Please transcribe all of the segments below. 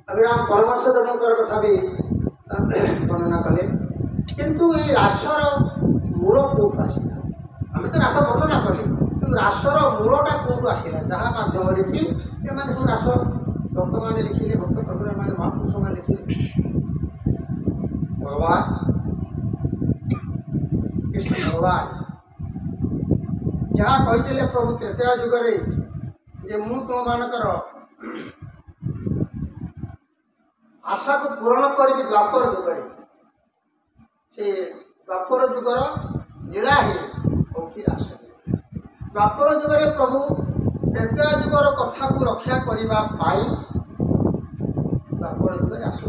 अभिराम परमर्श देवकर कथा भी वर्णना कले किंतु ये रासर मूल कौटू आसला आम तो रास वर्णना कले कि रासर मूलटा कौटू आसला जहाँ मध्यम कि ये सब रास भक्त मैंने लिखिले भक्त ठाकुर मैंने महापुरुष मैंने लिखिले भगवान कृष्ण भगवान जहाँ कहते प्रभु त्रेता जुगरे जे मु तुम मानकर आशा को पूरण करी द्वापर जुगरे से द्वापर जुगर लीला ही होती रास द्वापर जुगरे प्रभु त्रेता जुगर कथा को रक्षा करने द्वापर जुगरे आस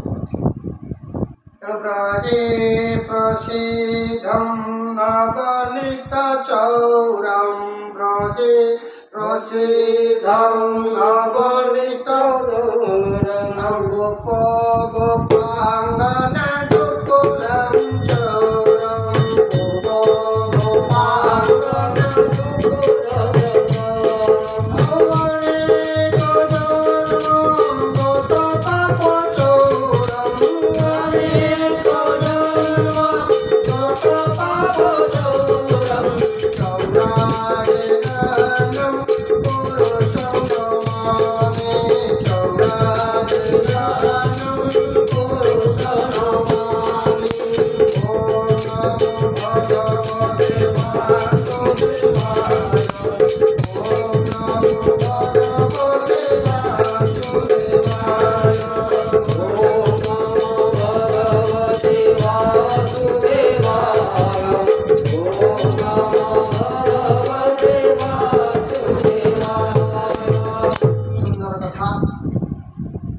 ब्रजे प्रसिद्धं नवनीत चौरं ब्रजे प्रसिद्धं नवनीत गोप गोपांगना दुकुलं चौरं गोप गोपांगना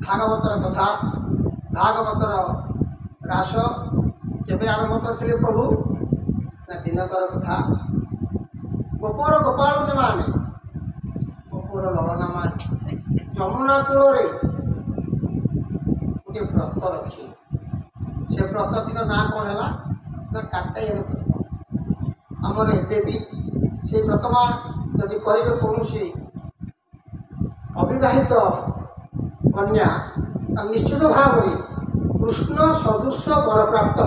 भागवतर कथा भागवतर रास केवे आरंभ करथिले प्रभु ना दिनकर कथा गोपर गोपाल माने गोपर ललना माने जमुना कूल गोटे व्रत रखी से व्रत दिन ना कौन है ना काटायन व्रत आमर एबे भी से व्रतमा जदि करेंगे कौन अविवाहित कन्या निश्चित भाव में कृष्ण सदृश वर प्राप्त हो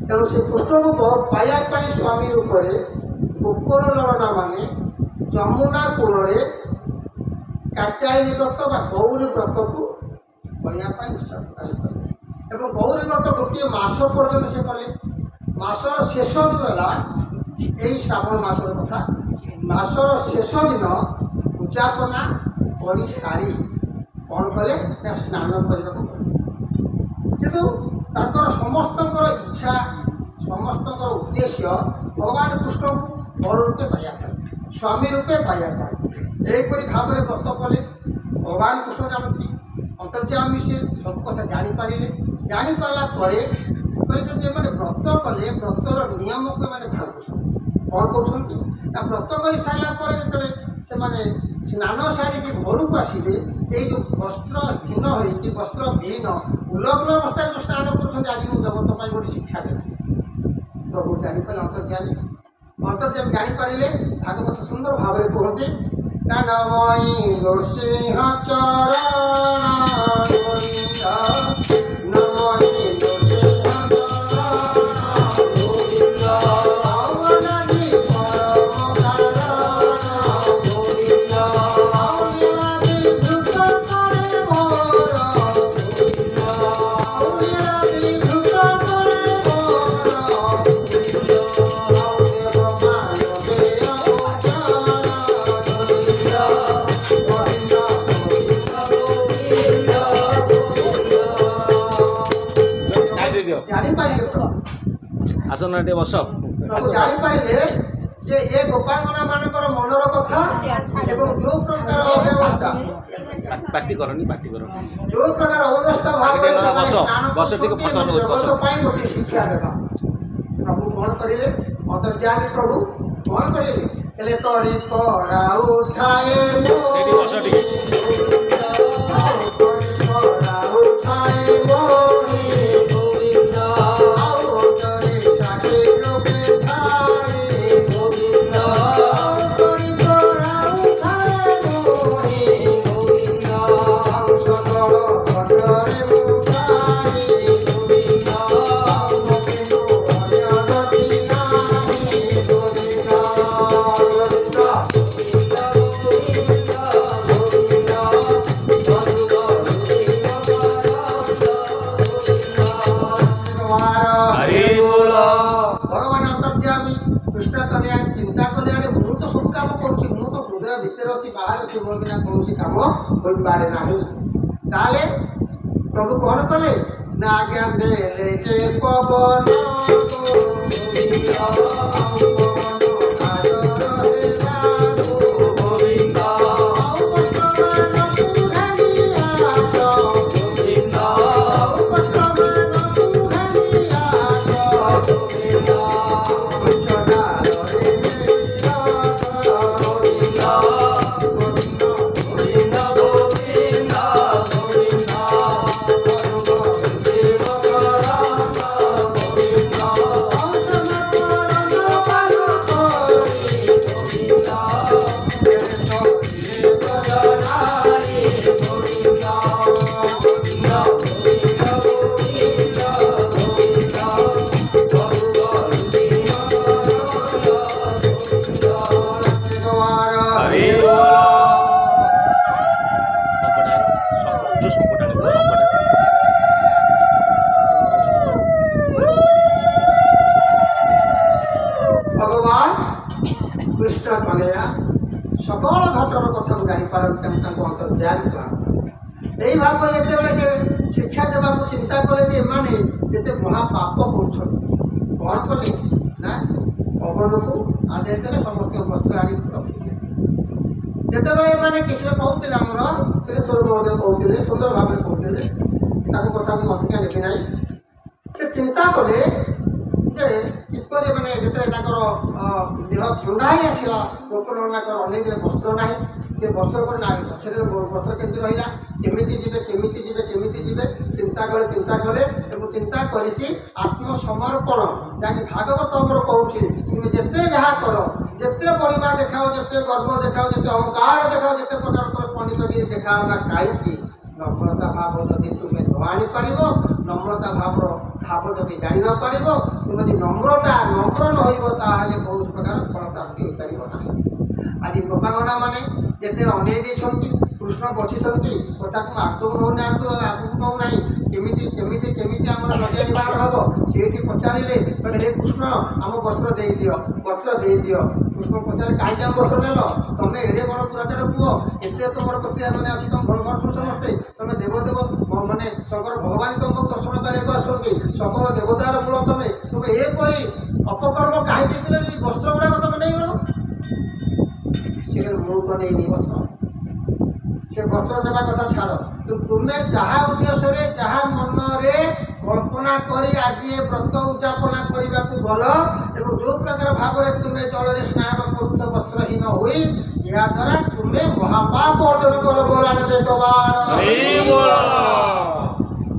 तेणु से कृष्ण को पाइबापी स्वामी रूप से गोपर ललना माने जमुना कूल कात्यायनी व्रत बा गौरी व्रत को करने उत्साह प्रकाश कले और गौरी व्रत गोटे मस पर्यटन से कले मसर शेष जो है यही श्रावण मसर कथा मसर शेष दिन पूजापना कर सारी कौन कले स्नान करने किंतु समस्त इच्छा समस्त उद्देश्य भगवान कृष्ण को वर रूपे पाइबा स्वामी रूपे पाइबा यहीपरि भाव में व्रत कले भगवान कृष्ण जानती अंतर्जामी से सब कथा जापारे जापारापर जब मैंने व्रत कले व्रतर नियम को मैंने भागुन कौन कहते व्रत कर सारापर जो स्नान सारिक घर को आसवे ये जो वस्त्रहीन हो वस्त्रविहीन उलग्न अवस्था जो स्नान कर आज मुझे जगत पर गोटे शिक्षा देवी प्रभु जापारे अंतर्जामी जापारे भागवत सुंदर भाव में कहते नमयी नृसिंह चरण नमयी आसन टे बस प्रभु जापारे जे ये गोपांगना मानकर मनर कथा एवं जो प्रकार अव्यवस्था पार्टी करनी जो प्रकार अव्यवस्था भाव बस टिके फोटो जगत गोटे शिक्षा देवा प्रभु कौन करेंगे अंतर्जामी प्रभु कौन करेंगे करे कराऊ थाए ଅଛି ବାହାରେ ଥିବ ବିନା କୌଣସି କାମ ହୋଇପାରେ ନାହିଁ। ତାହେଲେ ପ୍ରଭୁ କ'ଣ କଲେ ନା ଆଜ୍ଞା ଦେଲେ ଯେ ପବନ କୃଷ୍ଣ କହ୍ନେୟା ସକଳ ଘଟର କଥାକୁ ଜାଣିପାରନ୍ତି ତେଣୁ ତାଙ୍କୁ ଅନ୍ତର୍ଯାମୀ କୁହାଗଲା। ଏହି ଭାବରେ ଯେତେବେଳେ ସେ ଶିକ୍ଷା ଦେବାକୁ ଚିନ୍ତା କଲେ ଯେ ଏମାନେ ଯେତେ ମହାପାପ କରୁଛନ୍ତି କ'ଣ କଲେ ନା ପବନକୁ ଆଦେଶ ଦେଲେ ସମସ୍ତଙ୍କ ବସ୍ତ୍ର ଆଣିକି ରଖିଲେ। ଯେତେବେଳେ ଏମାନେ କିଛି କହୁଥିଲେ ଆମର ସ୍ୱରୂପ ମଧ୍ୟ କହୁଥିଲେ ସୁନ୍ଦର ଭାବରେ କହୁଥିଲେ ତାଙ୍କ କଥାକୁ ଅଧିକା ନେବି ନାହିଁ। ସେ ଚିନ୍ତା କଲେ ଯେ କିପରି ମାନେ ଯେତେବେଳେ ତାଙ୍କର ଦେହ ଥଣ୍ଡା ହେଇ ଆସିଲା ଗୋପଲନାଙ୍କର ଅନେକ ବସ୍ତ୍ର ନାହିଁ ସେ ବସ୍ତ୍ର କରି ନା ପଛରେ ବସ୍ତ୍ର କେମିତି ରହିଲା କେମିତି ଯିବେ କେମିତି ଯିବେ କେମିତି ଯିବେ ଚିନ୍ତା କଲେ ଏବଂ ଚିନ୍ତା କରିକି ଆତ୍ମସମର୍ପଣ ଯାହାକି ଭାଗବତ ଆମର କହୁଛି ତୁମେ ଯେତେ ଯାହା କର ଯେତେ ବଡ଼ିମା ଦେଖାଅ ଯେତେ ଗର୍ବ ଦେଖାଅ ଯେତେ ଅହଙ୍କାର ଦେଖାଅ ଯେତେ ପ୍ରକାର ତୁମେ ପଣ୍ଡିତଗିରି ଦେଖାଅ ନା କାହିଁକି ନମ୍ରତା ଭାବ ଯଦି ତୁମେ ନ ଆଣିପାରିବ ନମ୍ରତା ଭାବ ଯଦି ଜାଣି ନ ପାରିବ ତୁମେ ଯଦି ନମ୍ର ନ ହୋଇବ ତାହେଲେ କୌଣସି ପ୍ରକାର ଫଳପ୍ରାପ୍ତି ହୋଇପାରିବ ନାହିଁ। ଆଜି ଗୋପାଙ୍ଗନା ମାନେ ଯେତେବେଳେ ଅନେଇ ଦେଇଛନ୍ତି କୃଷ୍ଣ ବସିଛନ୍ତି କଥାକୁ ଆଗକୁ ନେଉନାହାନ୍ତି ଆଗକୁ ନେଉନାହିଁ କେମିତି ଆମର ନଜର ନିବାରଣ ହେବ ସେଇଠି ପଚାରିଲେ କହିଲେ ହେ କୃଷ୍ଣ ଆମ ବସ୍ତ୍ର ଦେଇଦିଅ କୃଷ୍ଣ ପଚାରିଲେ କାହିଁକି ଆମ ବସ୍ତ୍ର ନେଲ ତମେ ଏଡ଼େ ବଡ଼ ପୁରାଚାର ପୁଅ ଏତେ ତମର ପ୍ରକ୍ରିୟା ମାନେ ଅଛି ତମ ଭଲ ଭଲ ସମସ୍ତେ ତମେ ଦେବ ମାନେ ଶଙ୍କର ଭଗବାନ ତମକୁ ଦର୍ଶନ କରିବାକୁ ଆସୁଛନ୍ତି ସକଳ ଦେବତାର ମୂଳ ତମେ ଏପରି ଅପକର୍ମ କାହିଁକି କଲେ ବସ୍ତ୍ର ଗୁଡ଼ାକ ତମେ ନେଇଗଲ। ସେ ମୁଁ ତ ନେଇନି ବସ୍ତ୍ର ସେ ବସ୍ତ୍ର ନେବା କଥା ଛାଡ଼ ତୁମେ ଯାହା ଉଦ୍ଦେଶ୍ୟରେ ଯାହା ମନରେ କଳ୍ପନା କରି ଆଜି ଏ ବ୍ରତ ଉଦ୍ଯାପନା କରିବାକୁ ଗଲ ଏବଂ ଯେଉଁ ପ୍ରକାର ଭାବରେ ତୁମେ ଜଳରେ ସ୍ନାନ କରୁଛ ବସ୍ତ୍ରହୀନ ହୋଇ ଏହାଦ୍ୱାରା ତୁମେ ମହାପାପ ଅର୍ଜନ କଲ ବୋଲାଣ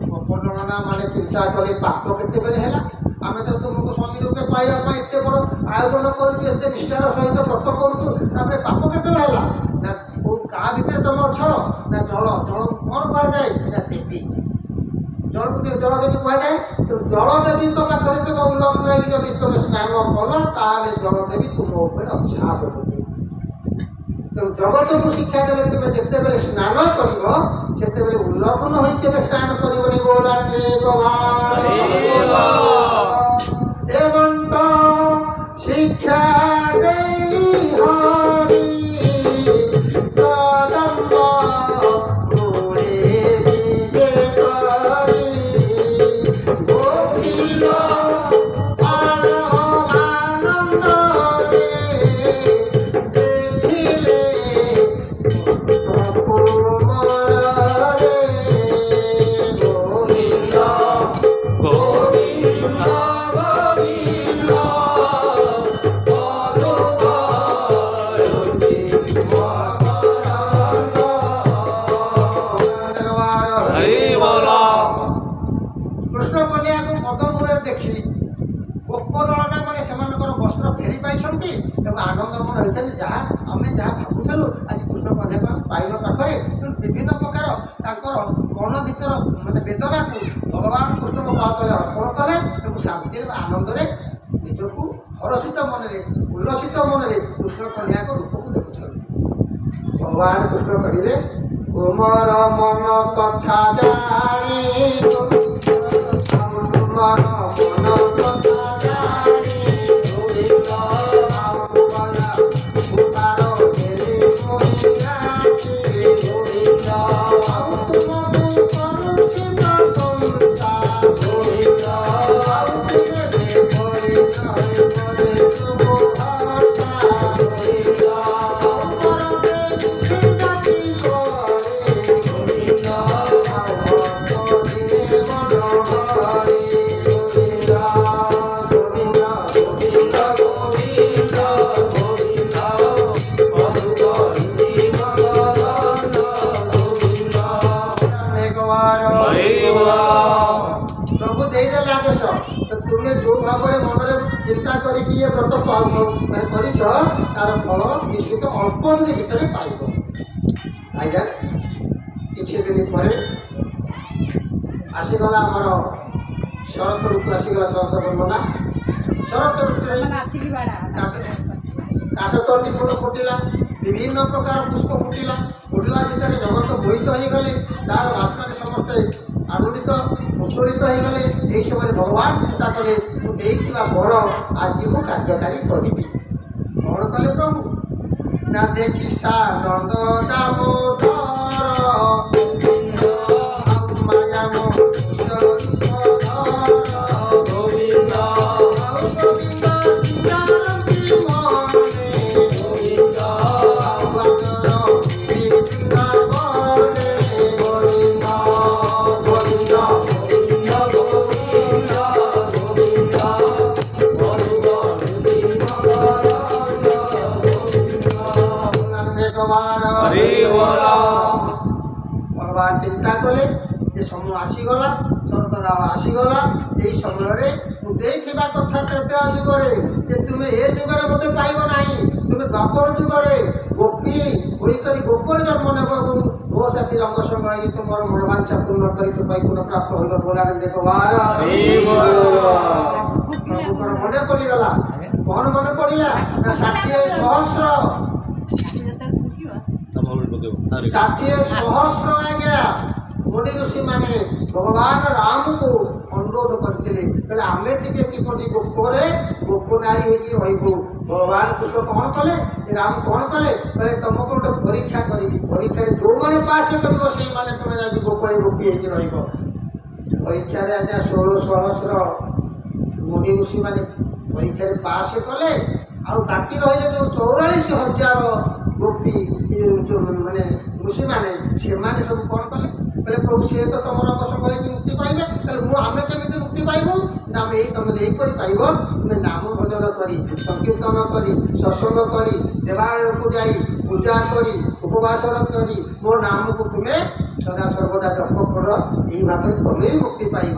ଗୋପଲନା ମାନେ ଚିନ୍ତା କଲେ ପାପ କେତେବେଳେ ହେଲା ଆମେ ତ ତୁମକୁ ସ୍ୱାମୀ ରୂପେ ପାଇବା ପାଇଁ ଏତେ ବଡ଼ ଆୟୋଜନ କରୁଛୁ ଏତେ ନିଷ୍ଠାର ସହିତ ବ୍ରତ କରୁଛୁ ତାପରେ ପାପ କେତେବେଳେ ହେଲା ନା କାହା ଭିତରେ ତମେ ଅଛ ନା ଜଳକୁ କ'ଣ କୁହାଯାଏ ନା ଦେବୀ ଜଳକୁ ଜଳ ଦେବୀ କୁହାଯାଏ ଜଳ ଦେବୀଙ୍କ ପାଖରେ ତୁମେ ଉଲ୍ଲଗ୍ନ ହେଇକି ଯଦି ତୁମେ ସ୍ନାନ କଲ ତାହେଲେ ଜଳ ଦେବୀ ତୁମ ଉପରେ ଅଭିଶାପ ଦେବେ। ତେଣୁ ଜଗତକୁ ଶିକ୍ଷା ଦେଲେ ତୁମେ ଯେତେବେଳେ ସ୍ନାନ କରିବ ସେତେବେଳେ ଉଲ୍ଲଗ୍ନ ହୋଇ କେବେ ସ୍ନାନ କରିବନି ବୋଲାଣି ଦେବନ୍ତ ଶିକ୍ଷା ଦେଇ ହରି ଯାହା ଆମେ ଯାହା ଭାବୁଥିଲୁ ଆଜି କୃଷ୍ଣ କନ୍ୟାକୁ ଆମେ ପାଇଲ ପାଖରେ ବିଭିନ୍ନ ପ୍ରକାର ତାଙ୍କର ମନ ଭିତର ମାନେ ବେଦନାକୁ ଭଗବାନ କୃଷ୍ଣଙ୍କ ପାଦତଳେ ଅର୍ପଣ କଲେ ଏବଂ ଶାନ୍ତିରେ ବା ଆନନ୍ଦରେ ନିଜକୁ ହରଷିତ ମନରେ ଉଲ୍ଲସିତ ମନରେ କୃଷ୍ଣ କନ୍ୟାଙ୍କ ରୂପକୁ ଦେଖୁଛନ୍ତି। ଭଗବାନ କୃଷ୍ଣ କହିଲେ ତୁମର ମନ କଥା ଜାଣି ତୁମର ମନ କଥା ଜାଣି प्रभु देदेले आदेश तो तुम्हें जो भाव में मन में चिंता करिकी ये व्रत कर तार फल निश्चित अल्प दिन भितर पाइब आज्ञा किसी दिन पर आसीगला आमर शरत ऋतु आसीगला शरत बंदना शरत ऋतु काशतंडी फूल फुटिला विभिन्न प्रकार पुष्प फुटिला फुटिला भितर जगत मोहित हो गले तार बासना समस्ते आनंदित उत्सुलित हो गले यही समय भगवान चिंता कले मुझा बर आज मु कार्यकारी करी कौन कले प्रभु ना देखी सानंद दामोदर माया भगवान चिंता कले जे समय आसीगला शरत आसीगला यही समय देखा कथा त्रेता जुगे जे तुम्हें ए जुगे मत पाइब ना तुम्हें द्वापर जुगे गोपी होकर गोपर जन्म नेब मो साथी रंग समय तुम मनोवांछा पूर्ण कर पुनः प्राप्त हो बोला देख मन पड़गला कौन मन पड़ा 60 सहस्र 60 सहस्र आज्ञा मुनि ऋषि माने भगवान राम को अनुरोध करते आम टे किपरि गोप नारी हो भगवान कृष्ण कौन कले राम कौन कले तुमको गोटे परीक्षा करी परीक्षा जो मैंने पास कर तुम आज गोपरी गोपी हो परीक्षा आज्ञा 16 सहस्र मुनि ऋषि माने परीक्षा पास कले आ बाकी रही जो 44,000 गोपी माने ऋषि माने से सब कौन कले बोले प्रभु सी तो तुम रंग संग मुक्ति पाइबे आम केमी मुक्ति पाइबू ना आम यही तुम यहीपर पाइब तुम्हें नाम भजन करी संकीर्तन करी सत्संग करी देवालय को जाई पूजा करी उपवास करी मो नाम को तुम्हें सदा सर्वदा जप कर यही भाव तुम्हें भी मुक्ति पाइब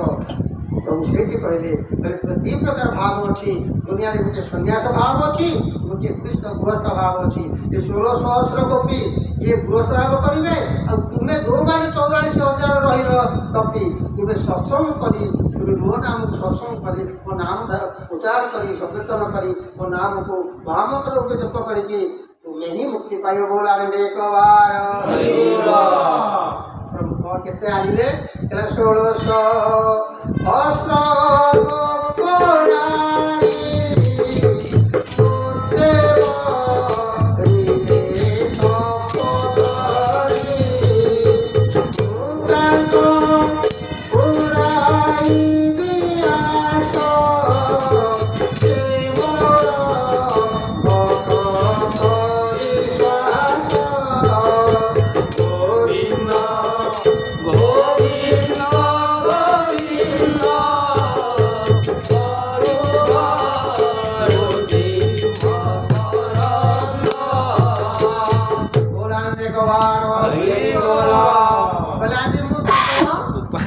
प्रभु से कहले प्रति प्रकार भाव अच्छी दुनिया में गोटे सन्यास भाव अच्छी गोटे कृष्ण गृहस्थ भाव अच्छी ये 16 सहस्र गोपी ये गृहस्थ भाव करेंगे और तुम्हें जो मैंने 44,000 रही कपी तुम्हें सत्संग करी तुम्हें मो नाम को सत्संग करी मो नाम उच्चारण करी संकीर्तन करी मो नाम को महामंत्र रूप जप करके तुम्हें ही मुक्ति पाइब बोला एक बार केते आनिले 16 सहस्र गोपनारी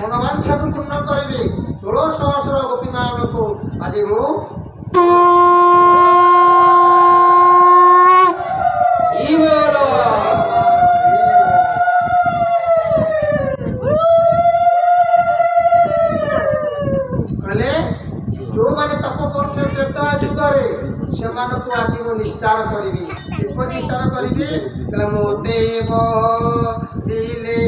मनोवांछा को पूर्ण करी 16 सहस्र गोपी मान को आज कहले जो मैंने तप करुचे त्रेता जुगे से आज मु निस्तार करी निस्तार करी मो देव दिले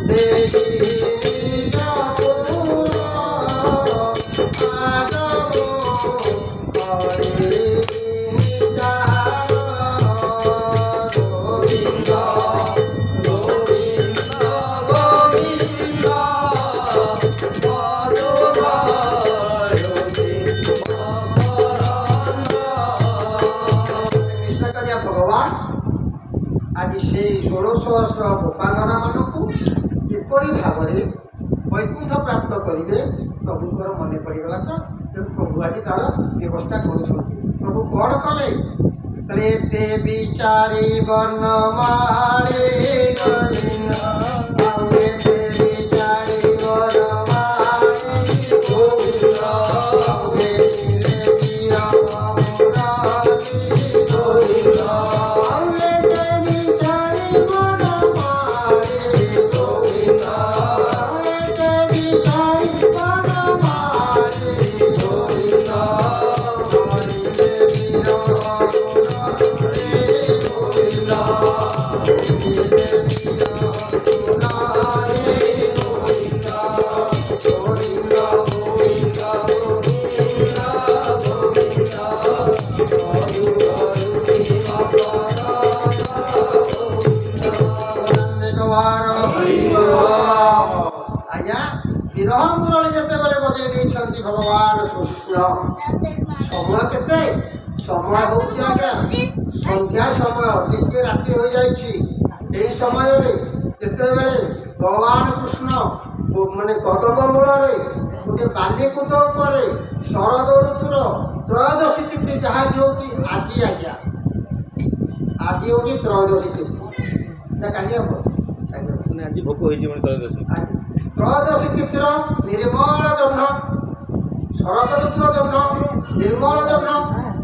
देवी ସହସ୍ର ଗୋପାଙ୍ଗନାମାନଙ୍କୁ କିପରି ଭାବରେ ବୈକୁଣ୍ଠ ପ୍ରାପ୍ତ କରିବେ ପ୍ରଭୁଙ୍କର ମନେ ପଡ଼ିଗଲା ତ ତେଣୁ ପ୍ରଭୁ ଆଜି ତାର ବ୍ୟବସ୍ଥା କରୁଛନ୍ତି। ପ୍ରଭୁ କ'ଣ କଲେ? କହିଲେ ତେ ବିଚାରି ବନମାଳେ ଗୋବିନ୍ଦ ଆଉରେ ତେ ବିଚାରି ବନମାଳେ ଗୋବିନ୍ଦ ଆଉରେ ଥିଲେ ବୀର ମୁରାରି ଗୋବିନ୍ଦ ଆଉରେ ତେ ବିଚାରି ବନମାଳେ ଗୋବିନ୍ଦ ଆଉରେ ତେ ବିଚାରି ବନମାଳେ ଗୋବିନ୍ଦ ଆଉରେ ବୀର ଆଜ୍ଞା ବିରହ ମୁରଳି ଯେତେବେଳେ ବଜେଇ ଦେଇଛନ୍ତି ଭଗବାନ କୃଷ୍ଣ, ସମୟ କେତେ? ସମୟ ହଉଛି ଆଜ୍ଞା ସନ୍ଧ୍ୟା ସମୟ, ଟିକେ ରାତି ହୋଇଯାଇଛି। ଏହି ସମୟରେ ଯେତେବେଳେ ଭଗବାନ କୃଷ୍ଣ ମାନେ କଦମ ମୂଳରେ ଗୋଟେ ବାଲିକୁଦ ଉପରେ ଶରଦ ଋତୁର ତ୍ରୟୋଦଶୀ ତିଥି, ଯାହାକି ହେଉଛି ଆଜି ଆଜ୍ଞା, ଆଜି ହେଉଛି ତ୍ରୟୋଦଶୀ ତିଥି, ନା କାଲି ହବ? ମାନେ ଆଜି ଭୋଗ ହେଇଛି ମାନେ ତ୍ରୟୋଦଶୀ। ତ୍ରୟୋଦଶୀ ତିଥିର ନିର୍ମଳ ଜହ୍ନ, ଶରତ ଋତୁର ଜହ୍ନ, ନିର୍ମଳ ଜହ୍ନ,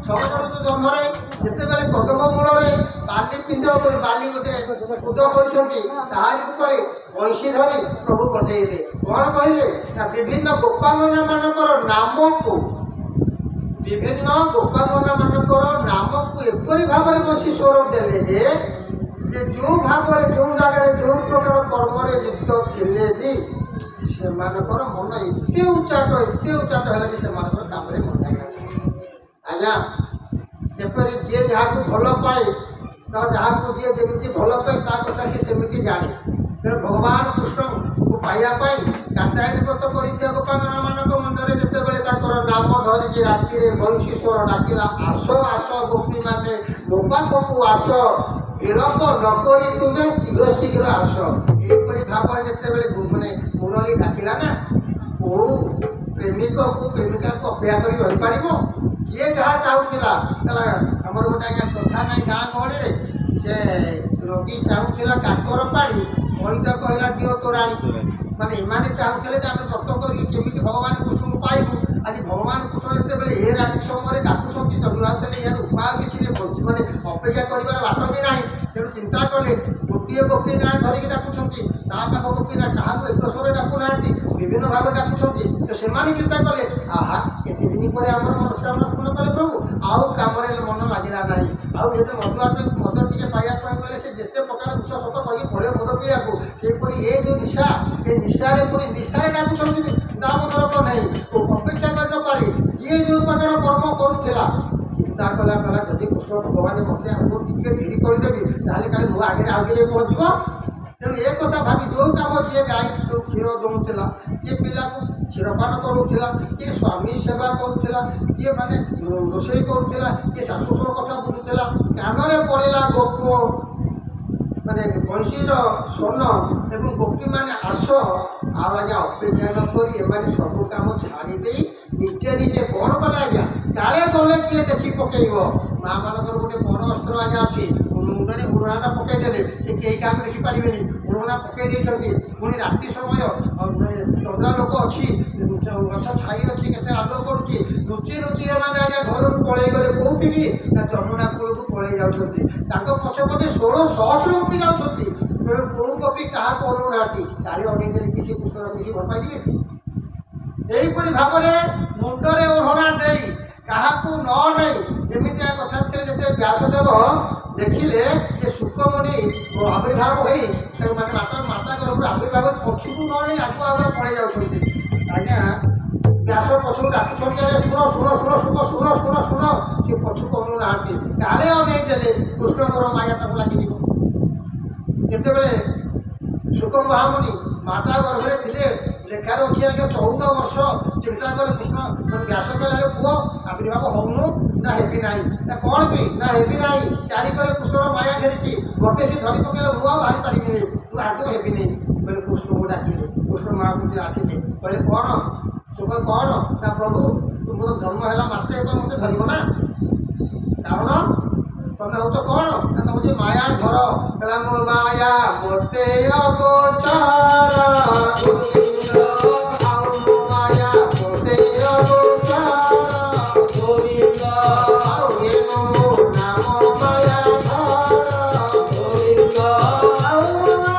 ଶରତ ଋତୁ ଜହ୍ନରେ ଯେତେବେଳେ କଦମ ମୂଳରେ ବାଲି ପିଣ୍ଡ ଉପରେ ବାଲି ଗୋଟେ କୁଦ କରିଛନ୍ତି, ତାହାରି ଉପରେ ବଂଶୀ ଧରି ପ୍ରଭୁ ବଜେଇଲେ। କ'ଣ କହିଲେ? ନା ବିଭିନ୍ନ ଗୋପାଙ୍ଗନା ମାନଙ୍କର ନାମକୁ, ବିଭିନ୍ନ ଗୋପାଙ୍ଗନା ମାନଙ୍କର ନାମକୁ ଏପରି ଭାବରେ ବଂଶୀ ସ୍ୱର ଦେଲେ ଯେ ଯେଉଁ ଭାବରେ ଯେଉଁ ଜାଗାରେ ଯେଉଁ ପ୍ରକାର କର୍ମରେ ଲିପ୍ତ ଥିଲେ ବି ସେମାନଙ୍କର ମନ ଏତେ ଉଚ୍ଚାଟ ହେଲା ଯେ ସେମାନଙ୍କର କାମରେ ମନ ଲାଗିଲା। ଆଜ୍ଞା ଯେପରି ଯିଏ ଯାହାକୁ ଭଲ ପାଏ, ତ ଯାହାକୁ ଯିଏ ଯେମିତି ଭଲ ପାଏ ତା କଥା ସେ ସେମିତି ଜାଣେ। ତେଣୁ ଭଗବାନ କୃଷ୍ଣଙ୍କୁ ପାଇବା ପାଇଁ କାତ୍ୟାୟନୀ ବ୍ରତ କରିଥିବା ଗୋପାଙ୍ଗନା ମାନଙ୍କ ମନରେ ଯେତେବେଳେ ତାଙ୍କର ନାମ ଧରିକି ରାତିରେ ବଂଶୀ ସ୍ୱର ଡାକିଲା, ଆସ ଆସ ଗୋପୀମାନେ ମୋ ପାଖକୁ ଆସ, ବିଳମ୍ବ ନକରି ତୁମେ ଶୀଘ୍ର ଶୀଘ୍ର ଆସ। ଏହିପରି ଭାବରେ ଯେତେବେଳେ ମାନେ ମୁରଲି ଡାକିଲା ନା, କୋଉ ପ୍ରେମିକକୁ ପ୍ରେମିକାକୁ ଅପେକ୍ଷା କରି ରହିପାରିବ? ଯିଏ ଯାହା ଚାହୁଁଥିଲା, ହେଲା ଆମର ଗୋଟେ ଆଜ୍ଞା କଥା ନାହିଁ ଗାଁ ଗହଳିରେ, ଯେ ରୋଗୀ ଚାହୁଁଥିଲା କାକର ପାଣି, ବୈଦ କହିଲା ଦିଅ ତୋରାଣି। ମାନେ ଏମାନେ ଚାହୁଁଥିଲେ ଯେ ଆମେ ବ୍ରତ କରିକି କେମିତି ଭଗବାନ କୃଷ୍ଣଙ୍କୁ ପାଇବୁ। ଆଜି ଭଗବାନ କୃଷ୍ଣ ଯେତେବେଳେ ଏ ରାତି ସମୟରେ ଡାକୁଛନ୍ତି, ଧନ୍ୟବାଦ ଦେଲେ ଏହାର ଉପାୟ କିଛି ନାହିଁ, ମାନେ ଅପେକ୍ଷା କରିବାର ବାଟ ବି ନାହିଁ। ତେଣୁ ଚିନ୍ତା କଲେ ଗୋଟିଏ ଗୋପୀ ନାଁ ଧରିକି ଡାକୁଛନ୍ତି, ତା ପାଖ ଗୋପୀ ନା କାହାକୁ ଏକ ସ୍ୱରରେ ଡାକୁନାହାନ୍ତି, ବିଭିନ୍ନ ଭାବରେ ଡାକୁଛନ୍ତି। ତ ସେମାନେ ଚିନ୍ତା କଲେ, ଆହା ଏତେ ଦିନ ପରେ ଆମର ମନସ୍କାମନା ପୂର୍ଣ୍ଣ କଲେ ପ୍ରଭୁ, ଆଉ କାମରେ ମନ ଲାଗିଲା ନାହିଁ। ଆଉ ଯେତେ ମଦ ଟିକେ ପାଇବା ପାଇଁ ଗଲେ ସେ ଯେତେ ପ୍ରକାର ଉଚ୍ଚ ସତ କହିକି ପଳେଇବ ମଦ ପିଇବାକୁ। ସେହିପରି ଏ ଯେଉଁ ନିଶା, ଏ ନିଶାରେ ପୁଣି ନିଶାରେ ଡାକୁଛନ୍ତି, ଦାମ ଦରକ ନାହିଁ, ଅପେକ୍ଷା କରି ନ ପାରି ଯିଏ ଯେଉଁ ପ୍ରକାର କର୍ମ କରୁଥିଲା ଚିନ୍ତା କଲା ଯଦି କୃଷ୍ଣ ଭଗବାନ ମୋତେ ଆମକୁ ଟିକେ ଡେରି କରିଦେବି, ତାହେଲେ କାଲି ମୋ ଆଗରେ ଆଉ କିଏ ପହଞ୍ଚିବ। ତେଣୁ ଏ କଥା ଭାବି ଯେଉଁ କାମ ଯିଏ ଗାଈ କ୍ଷୀର ଦେଉଥିଲା, କିଏ ପିଲାକୁ କ୍ଷୀରପାନ କରୁଥିଲା, କିଏ ସ୍ୱାମୀ ସେବା କରୁଥିଲା, କିଏ ମାନେ ରୋଷେଇ କରୁଥିଲା, କିଏ ଶାଶୁ ଶ୍ୱଶୁର କଥା ବୁଝୁଥିଲା, କାନରେ ପଡ଼ିଲା ଗୋପ ମାନେ ବଂଶୀର ସ୍ୱନ ଏବଂ ଗୋପୀମାନେ ଆସ, ଆଉ ଆଜ୍ଞା ଅପେକ୍ଷା ନ କରି ଏମାନେ ସବୁ କାମ ଛାଡ଼ି ଦେଇ ନିଜେ ନିଜେ କ'ଣ କଲେ ଆଜ୍ଞା, କାଳେ ଗଲେ କିଏ ଦେଖି ପକେଇବ। ମା ମାନଙ୍କର ଗୋଟେ ବଡ଼ ଅସ୍ତ୍ର ଆଜ୍ଞା ଅଛି, ମୁଣ୍ଡରେ ଉଡ଼ଣାଟା ପକେଇଦେଲେ ସେ କେହି କାହାକୁ ଦେଖିପାରିବେନି, ଉଡ଼ଣା ପକେଇ ଦେଇଛନ୍ତି। ପୁଣି ରାତି ସମୟ ଚନ୍ଦ୍ରା ଲୋକ ଅଛି, ଗଛ ଛାଇ ଅଛି, କେତେ ଆଲୁଅ ପଡ଼ୁଛି, ଲୁଚି ଲୁଚି ଏମାନେ ଆଜ୍ଞା ଘରକୁ ପଳେଇ ଗଲେ କୋଉଠିକି ନା ଯମୁନା କୂଳକୁ ପଳେଇ ଯାଉଛନ୍ତି। ତାଙ୍କ ପଛେ ପଛେ 16,000 ଗୋପୀ ଯାଉଛନ୍ତି। କୋଉ ଗୋପୀ କାହାକୁ ଅନଉନାହାନ୍ତି, କାଳେ ଅନେଇ ଦେଲେ କିଛି କୃଷ୍ଣର କିଛି ଭଲ ପାଇଯିବେ କି? ଏହିପରି ଭାବରେ ମୁଣ୍ଡରେ ଓଢ଼ଣା ଦେଇ କାହାକୁ ନ ନେଇ ଏମିତିଆ କଥା ଥିଲେ ଯେତେ ବ୍ୟାସଦେବ ଦେଖିଲେ ଯେ ଶୁକମୁନି ଆବିର୍ଭାବ ହୋଇ ମାନେ ମାତା ଗର୍ଭରୁ ଆବିର୍ଭାବ ପଛକୁ ନ ନେଇ ଆଗକୁ ଆଗ ପଳେଇ ଯାଉଛନ୍ତି। ଆଜ୍ଞା ବ୍ୟାସ ପଛକୁ ଡାକୁଛନ୍ତି, ଶୁଣ ଶୁଣ ଶୁଣ ଶୁଣ ଶୁଣ ଶୁଣ ଶୁଣ, ସେ ପଛକୁ ଅନଉନାହାନ୍ତି, କାଳେ ଅନେଇ ଦେଲେ କୃଷ୍ଣଙ୍କର ମାୟା ତାକୁ ଲାଗିଯିବ। ଯେତେବେଳେ ଶୁକ ମହାମୁନି ମାତା ଗର୍ଭରେ ଥିଲେ, ଲେଖାରେ ଅଛି ଆଜ୍ଞା 14 ବର୍ଷ ଚିନ୍ତା କଲେ କୃଷ୍ଣ ବ୍ୟାସ କହିଲେ ଆରେ ପୁଅ ଆବିର୍ଭାବ ହଉନୁ ନା ହେବି ନାହିଁ ନା କ'ଣ ବି ନା ହେବି ନାହିଁ ଚାରିକରେ କୃଷ୍ଣର ମାୟା ଘେରିଛି ମୋତେ ସେ ଧରି ପକେଇଲେ ମୁଁ ଆଉ ବାହାରି ପାରିବିନି ମୁଁ ଆଗକୁ ହେବିନି କହିଲେ କୃଷ୍ଣଙ୍କୁ ଡାକିଲେ କୃଷ୍ଣ ମହାପୁରୁଷ ଆସିଲେ କହିଲେ କ'ଣ ସୁଖ କ'ଣ ନା ପ୍ରଭୁ ତୁମର ଜନ୍ମ ହେଲା ମାତ୍ରେ ତ ମୋତେ ଧରିବ ନା କାରଣ ତମେ ହଉଛ କ'ଣ ନା ତମେ ଯେ ମାୟା ଧର କହିଲା ମୋ ମାୟା ମୋତେ ଅଗୋଚର ଆଉ ମୋ ମାୟା ମୋତେ ଅଗୋଚର ଆଉ ଏ ମୋ ନାମ ମାୟା ଧର ଆଉ ମୋ ମାୟା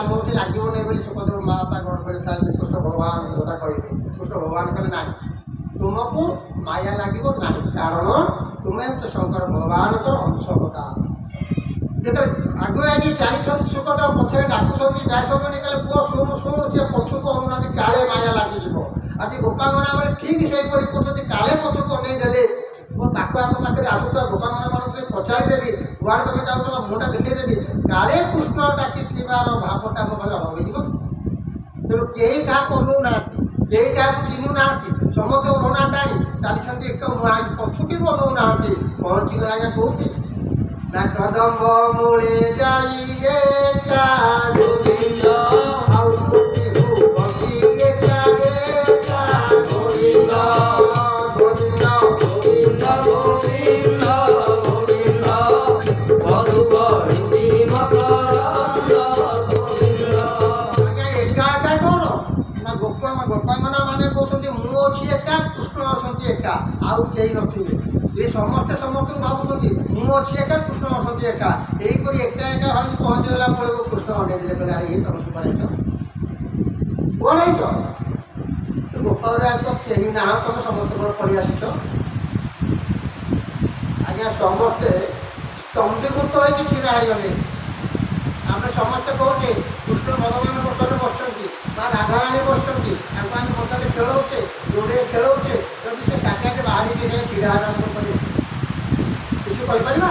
ମୋତେ ଲାଗିବ ନାହିଁ ବୋଲି ସୁଖଦେବ ମା ତା ଗଣ କରିଥାଏ କୃଷ୍ଣ ଭଗବାନ କଥା କହିଲେ କୃଷ୍ଣ ଭଗବାନ କହିଲେ ନାହିଁ ତୁମକୁ ମାୟା ଲାଗିବ ନାହିଁ କାରଣ ତୁମେ ଶଙ୍କର ଭଗବାନଙ୍କର ଅଂଶକତା ଯେତେବେଳେ ଆଗୁଆ ଆଗେ ଚାଲିଛନ୍ତି ସୁଖଦେବ ପଛରେ ଡାକୁଛନ୍ତି ବ୍ୟାସମୁନି କହିଲେ ପୁଅ ଶୁଣୁ ଶୁଣୁ ସେ ପଛକୁ ଅନୁନାହାନ୍ତି କାଳେ ମାୟା ଲାଗିଯିବ ଆଜି ଗୋପାଙ୍ଗନା ମାନେ ଠିକ୍ ସେହିପରି କରୁଛନ୍ତି କାଳେ ପଛକୁ ଅନେଇ ଦେଲେ ମୋ ପାଖ ଆଖ ପାଖରେ ଆସୁଥିବା ଗୋପାଙ୍ଗନା ମାନଙ୍କୁ ପଚାରିଦେବି କୁଆଡ଼େ ତମେ ଯାଉଛ ମୁହଁଟା ଦେଖେଇଦେବି କାଳେ କୃଷ୍ଣ ଡାକିଥିବାର ଭାବଟା ମୋ ପାଖରେ ହଜିଯିବ ତେଣୁ କେହି କାହାକୁ ଅନଉନାହାନ୍ତି କେହି କାହାକୁ ଚିହ୍ନୁନାହାନ୍ତି ସମସ୍ତେ ଓଢ଼ଣା ଟାଣି ଚାଲିଛନ୍ତି ଏକ ପଛୁକି ଅନଉନାହାନ୍ତି ପହଞ୍ଚିଗଲା ଆଜ୍ଞା କୋଉଠି ନା କଦମ୍ବ ମୂଳେ ଯାଇ ଏକା ଗୋବିନ୍ଦ ଆଉ ବସି ଏକା ଏକା ଗୋବିନ୍ଦ ଗୋବିନ୍ଦ ଗୋବିନ୍ଦ ଗୋବିନ୍ଦ ଗୋବିନ୍ଦ ମଧୁବରୁଣି ମକରନ୍ଦ ଗୋବିନ୍ଦ ଆଜ୍ଞା ଏକା ଏକା କ'ଣ ନା ଗୋପାଙ୍ଗନା ମାନେ କହୁଛନ୍ତି ମୁଁ ଅଛି ଏକା କୃଷ୍ଣ ଅଛନ୍ତି ଏକା ଆଉ କେହି ନଥିବେ ଏ ସମସ୍ତେ ସମସ୍ତଙ୍କୁ ଭାବୁଛନ୍ତି ମୁଁ ଅଛି ଏକା କୃଷ୍ଣ ଅଛନ୍ତି ଏକା ଏହିପରି ଏକା ଏକା ଭାବି ପହଞ୍ଚିଗଲା ବେଳକୁ କୃଷ୍ଣ ଅନେଇ ଦେଲେ କହିଲେ ଆରେ ଇଏ ତମେ ସୁପାର ହେଇଛ କ'ଣ ହେଇଛ ଗୋପାଳରେ ତ କେହି ନାହ ତମେ ସମସ୍ତଙ୍କର ପଡ଼ି ଆସିଛ ଆଜ୍ଞା ସମସ୍ତେ ସ୍ତମ୍ଭୀଭୂତ ହୋଇକି ଛିଡ଼ା ହେଇଗଲେ ଆମେ ସମସ୍ତେ କହୁଛେ କୃଷ୍ଣ ଭଗବାନ ବର୍ତ୍ତମାନ ବସିଛନ୍ତି ବା ରାଧାରାଣୀ ବସିଛନ୍ତି ତାଙ୍କୁ ଆମେ ବର୍ତ୍ତମାନ ଖେଳଉଛେ ଯୋଡ଼େ ଖେଳଉଛେ ଯଦି ସେ ସାକ୍ଷାତ ବାହାରିକି ଯାଇ ଛିଡ଼ା ଆରମ୍ଭ କରିବେ କିଛି କହିପାରିବା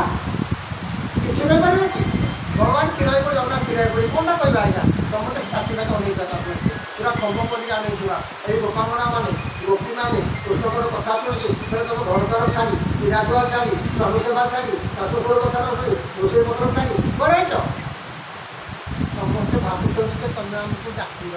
କିଛି କହିପାରିବା କି ଭଗବାନ ଛିଡ଼ା ହେଇ ପଡ଼ି ଜଗନ୍ନାଥ ଛିଡ଼ା ହେଇ ପଡ଼ି କ'ଣଟା କହିବା ଆଜ୍ଞା ସମସ୍ତେ ସାଥିଟାକୁ ଅନେଇଥିବା ତାକୁ ପୁରା ଖମ୍ବ କରିକି ଅନେଇଥିବା ଏଇ ଗୋପାଙ୍ଗନା ମାନେ ଗୋପୀମାନେ କୃଷ୍ଣଙ୍କର କଥା ଶୁଣିକି ଫେରେ ତମ ଘରଦ୍ୱାର ଛାଡ଼ି ପିଲାଗୁଆ ଛାଡ଼ି ସ୍ୱାମୀ ସେବା ଛାଡ଼ି ଶାଶୁଶ୍ୱର କଥା ନ ଶୁଣି ରୋଷେଇ ପତ୍ର ଛାଡ଼ି କରେଇଛ ସମସ୍ତେ ଭାବୁଛନ୍ତି ଯେ ତମେ ଆମକୁ ଡାକିଲ